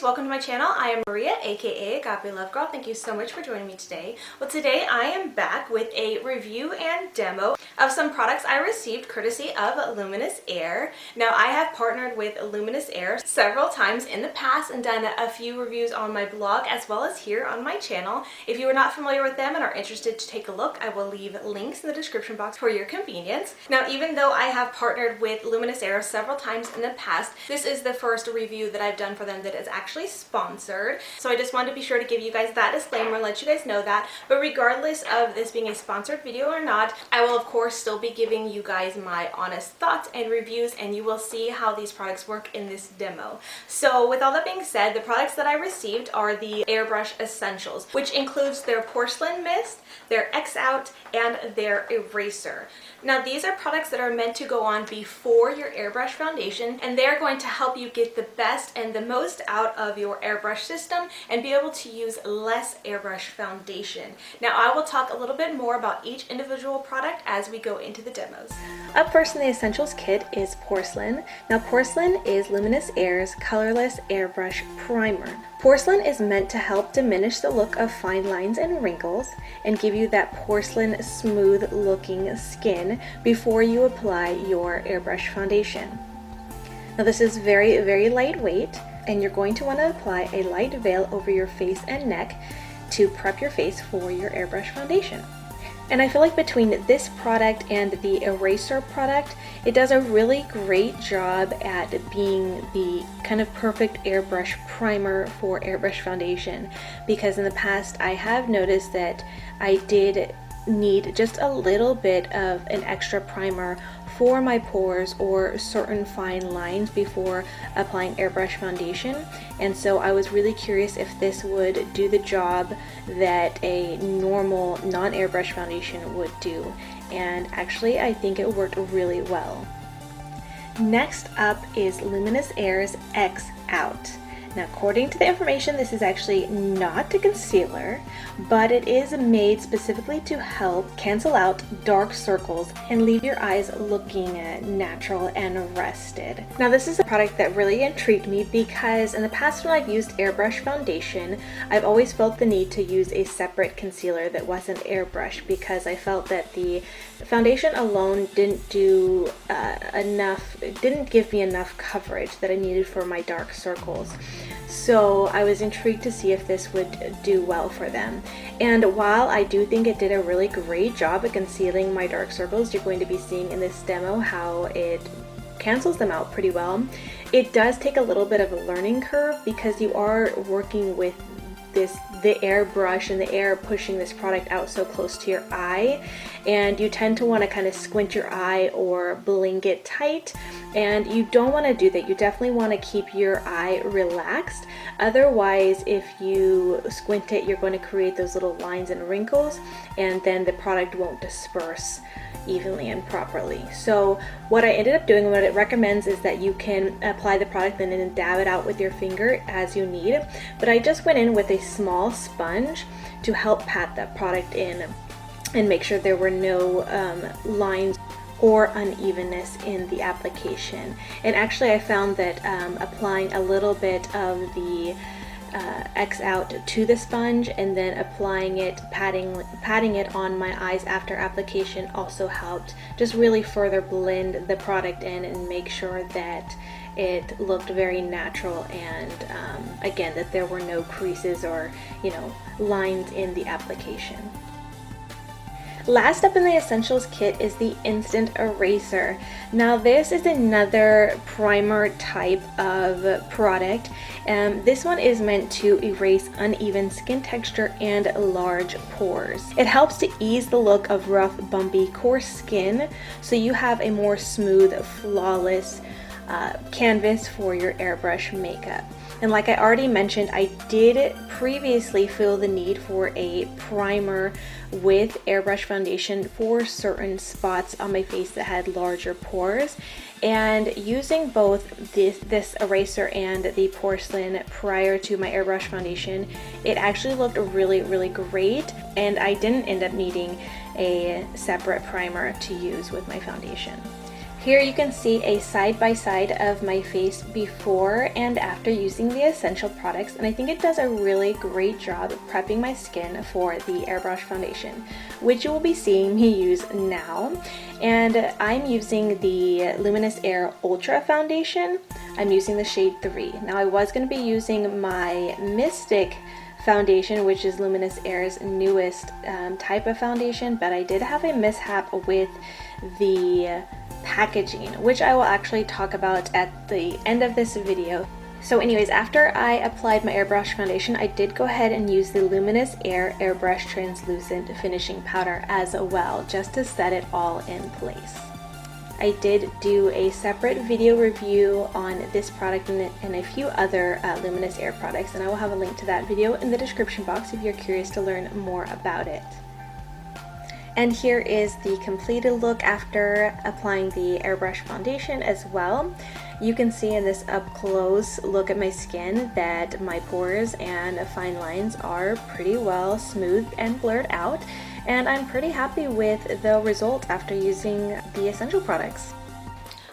welcome to my channel. I am Maria, aka Agape Love Girl. Thank you so much for joining me today. Well, today I am back with a review and demo of some products I received courtesy of Luminess Air. Now, I have partnered with Luminess Air several times in the past and done a few reviews on my blog as well as here on my channel. If you are not familiar with them and are interested to take a look, I will leave links in the description box for your convenience. Now, even though I have partnered with Luminess Air several times in the past, this is the first review that I've done for them that is actually sponsored. So I just wanted to be sure to give you guys that disclaimer and let you guys know that. But regardless of this being a sponsored video or not, I will of course still be giving you guys my honest thoughts and reviews, and you will see how these products work in this demo. So with all that being said, the products that I received are the Airbrush Essentials, which includes their Porcelain Mist, their X Out, and their Eraser. Now, these are products that are meant to go on before your airbrush foundation, and they're going to help you get the best and the most out of your airbrush system and be able to use less airbrush foundation. Now, I will talk a little bit more about each individual product as we go into the demos. Up first in the Essentials kit is Porcelain. Now, Porcelain is Luminous Air's colorless airbrush primer. Porcelain is meant to help diminish the look of fine lines and wrinkles and give you that porcelain smooth looking skin before you apply your airbrush foundation. Now, this is very lightweight, and you're going to want to apply a light veil over your face and neck to prep your face for your airbrush foundation. And I feel like between this product and the Eraser product, it does a really great job at being the kind of perfect airbrush primer for airbrush foundation, because in the past I have noticed that I did need just a little bit of an extra primer for my pores or certain fine lines before applying airbrush foundation, and so I was really curious if this would do the job that a normal non-airbrush foundation would do, and actually I think it worked really well. Next up is Luminous Air's X Out. Now, according to the information, this is actually not a concealer, but it is made specifically to help cancel out dark circles and leave your eyes looking natural and rested. Now, this is a product that really intrigued me because in the past when I've used airbrush foundation, I've always felt the need to use a separate concealer that wasn't airbrush because I felt that the foundation alone didn't do didn't give me enough coverage that I needed for my dark circles. So I was intrigued to see if this would do well for them. And while I do think it did a really great job at concealing my dark circles, you're going to be seeing in this demo how it cancels them out pretty well. It does take a little bit of a learning curve because you are working with the airbrush and the air pushing this product out so close to your eye, and you tend to want to kind of squint your eye or blink it tight, and you don't want to do that. You definitely want to keep your eye relaxed. Otherwise, if you squint it, you're going to create those little lines and wrinkles, and then the product won't disperse evenly and properly. So what I ended up doing, what it recommends, is that you can apply the product and then dab it out with your finger as you need, but I just went in with a small sponge to help pat that product in and make sure there were no lines or unevenness in the application. And actually I found that applying a little bit of the X Out to the sponge and then applying it, patting it on my eyes after application also helped just really further blend the product in and make sure that it looked very natural, and again, that there were no creases or lines in the application. Last up in the Essentials kit is the Instant Eraser. Now, this is another primer type of product. This one is meant to erase uneven skin texture and large pores. It helps to ease the look of rough, bumpy, coarse skin, so you have a more smooth, flawless canvas for your airbrush makeup. And like I already mentioned, I did previously feel the need for a primer with airbrush foundation for certain spots on my face that had larger pores, and using both this eraser and the Porcelain prior to my airbrush foundation, it actually looked really great, and I didn't end up needing a separate primer to use with my foundation. Here you can see a side-by-side of my face before and after using the essential products, and I think it does a really great job of prepping my skin for the Airbrush Foundation, which you will be seeing me use now. And I'm using the Luminous Air Ultra Foundation. I'm using the shade 3. Now I was going to be using my Mystic foundation, which is Luminous Air's newest type of foundation, but I did have a mishap with the packaging, which I will actually talk about at the end of this video. So anyways, after I applied my Airbrush Foundation, I did go ahead and use the Luminous Air Airbrush Translucent Finishing Powder as well, just to set it all in place. I did do a separate video review on this product and a few other Luminous Air products, and I will have a link to that video in the description box if you're curious to learn more about it. And here is the completed look after applying the Airbrush Foundation as well. You can see in this up close look at my skin that my pores and fine lines are pretty well smoothed and blurred out, and I'm pretty happy with the result after using the essential products.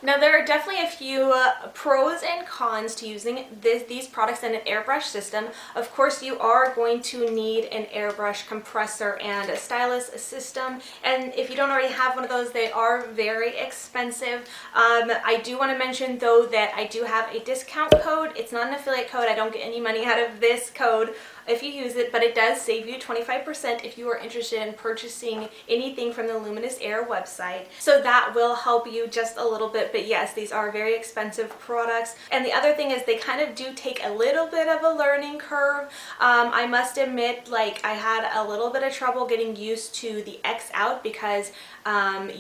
Now there are definitely a few pros and cons to using these products in an airbrush system. Of course, you are going to need an airbrush compressor and a stylus system, and if you don't already have one of those, they are very expensive. I do want to mention though that I do have a discount code. It's not an affiliate code. I don't get any money out of this code if you use it, but it does save you 25% if you are interested in purchasing anything from the Luminous Air website. So that will help you just a little bit, but yes, these are very expensive products. And the other thing is they kind of do take a little bit of a learning curve. I must admit, like, I had a little bit of trouble getting used to the X out because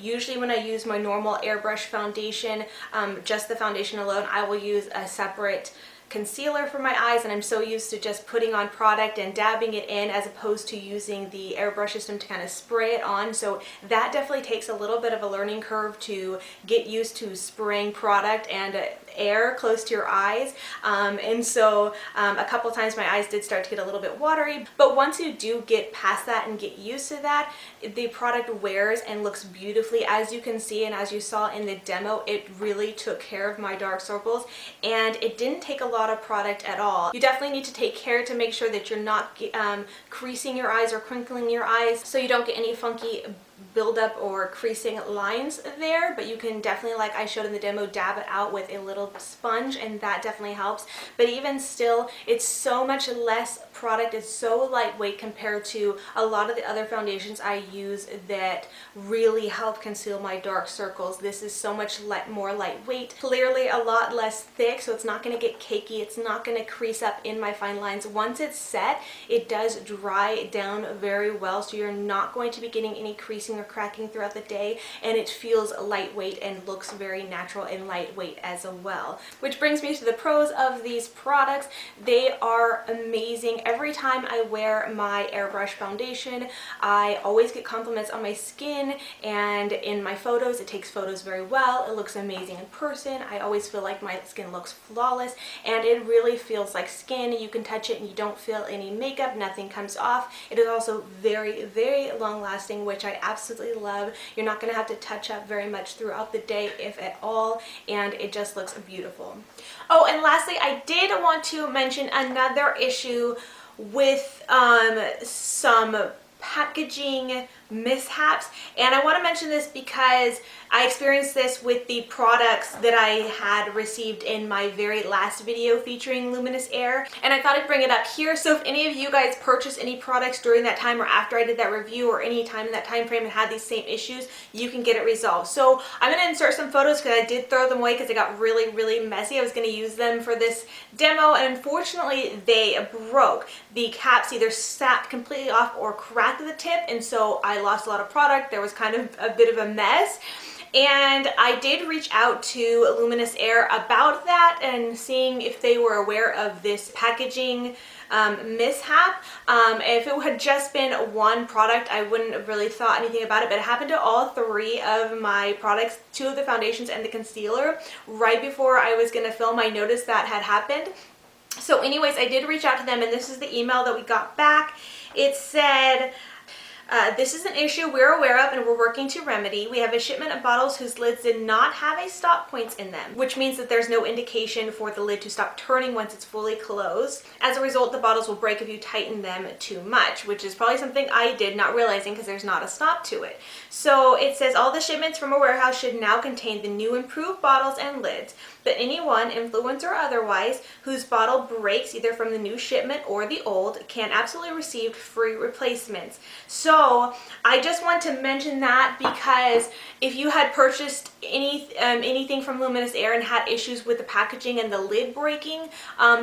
usually when I use my normal airbrush foundation, just the foundation alone, I will use a separate concealer for my eyes, and I'm so used to just putting on product and dabbing it in as opposed to using the airbrush system to kind of spray it on. So that definitely takes a little bit of a learning curve to get used to spraying product and air close to your eyes, and so a couple times my eyes did start to get a little bit watery, but once you do get past that and get used to that, the product wears and looks beautifully. As you can see and as you saw in the demo, it really took care of my dark circles, and it didn't take a lot of product at all. You definitely need to take care to make sure that you're not creasing your eyes or crinkling your eyes so you don't get any funky buildup or creasing lines there, but you can definitely, like I showed in the demo, dab it out with a little sponge, and that definitely helps. But even still, it's so much less product. It's so lightweight compared to a lot of the other foundations I use that really help conceal my dark circles. This is so much more lightweight, clearly a lot less thick, so it's not going to get cakey. It's not going to crease up in my fine lines. Once it's set, it does dry down very well, so you're not going to be getting any creasing or cracking throughout the day, and it feels lightweight and looks very natural and lightweight as well. Which brings me to the pros of these products. They are amazing. Every time I wear my airbrush foundation, I always get compliments on my skin, and in my photos, it takes photos very well. It looks amazing in person. I always feel like my skin looks flawless, and it really feels like skin. You can touch it and you don't feel any makeup, nothing comes off. It is also very, very long lasting, which I absolutely love. You're not going to have to touch up very much throughout the day, if at all, and it just looks beautiful. Oh, and lastly, I did want to mention another issue with some packaging mishaps, and I want to mention this because I experienced this with the products that I had received in my very last video featuring Luminous Air, and I thought I'd bring it up here. So if any of you guys purchased any products during that time or after I did that review or any time in that time frame and had these same issues, you can get it resolved. So I'm going to insert some photos because I did throw them away because they got really, really messy. I was going to use them for this demo, and unfortunately they broke. The caps either snapped completely off or cracked at the tip, and so I lost a lot of product. There was kind of a bit of a mess. And I did reach out to Luminous Air about that and seeing if they were aware of this packaging mishap. If it had just been one product, I wouldn't have really thought anything about it, but it happened to all three of my products, two of the foundations and the concealer. Right before I was going to film, I noticed that had happened. So anyways, I did reach out to them, and this is the email that we got back. It said, This is an issue we're aware of and we're working to remedy. We have a shipment of bottles whose lids did not have a stop points in them, which means that there's no indication for the lid to stop turning once it's fully closed. As a result, the bottles will break if you tighten them too much, which is probably something I did, not realizing because there's not a stop to it. So it says all the shipments from a warehouse should now contain the new improved bottles and lids, but anyone, influencer or otherwise, whose bottle breaks either from the new shipment or the old can absolutely receive free replacements. So I just want to mention that because if you had purchased anything from Luminess Air and had issues with the packaging and the lid breaking,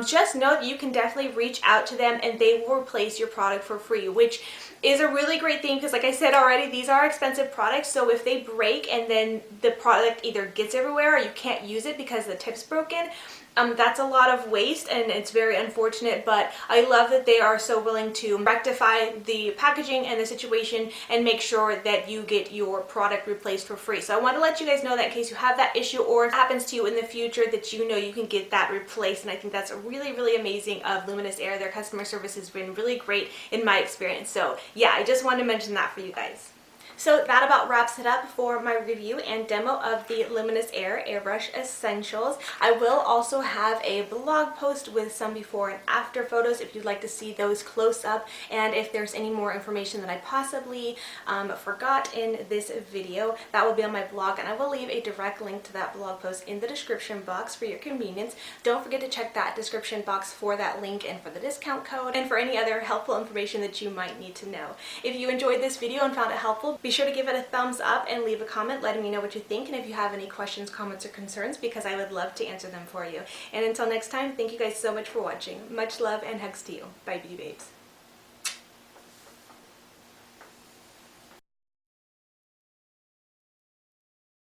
just know that you can definitely reach out to them and they will replace your product for free, which is a really great thing because, like I said already, these are expensive products. So if they break and then the product either gets everywhere or you can't use it because the tip's broken, that's a lot of waste and it's very unfortunate, but I love that they are so willing to rectify the packaging and the situation and make sure that you get your product replaced for free. So I want to let you guys know that in case you have that issue or it happens to you in the future, that you know you can get that replaced. And I think that's really, really amazing of Luminess Air. Their customer service has been really great in my experience. So yeah, I just wanted to mention that for you guys. So that about wraps it up for my review and demo of the Luminess Air Airbrush Essentials. I will also have a blog post with some before and after photos if you'd like to see those close up, and if there's any more information that I possibly forgot in this video, that will be on my blog, and I will leave a direct link to that blog post in the description box for your convenience. Don't forget to check that description box for that link and for the discount code and for any other helpful information that you might need to know. If you enjoyed this video and found it helpful, be sure to give it a thumbs up and leave a comment letting me know what you think, and if you have any questions, comments, or concerns, because I would love to answer them for you. And until next time, thank you guys so much for watching. Much love and hugs to you. Bye, Beauty Babes.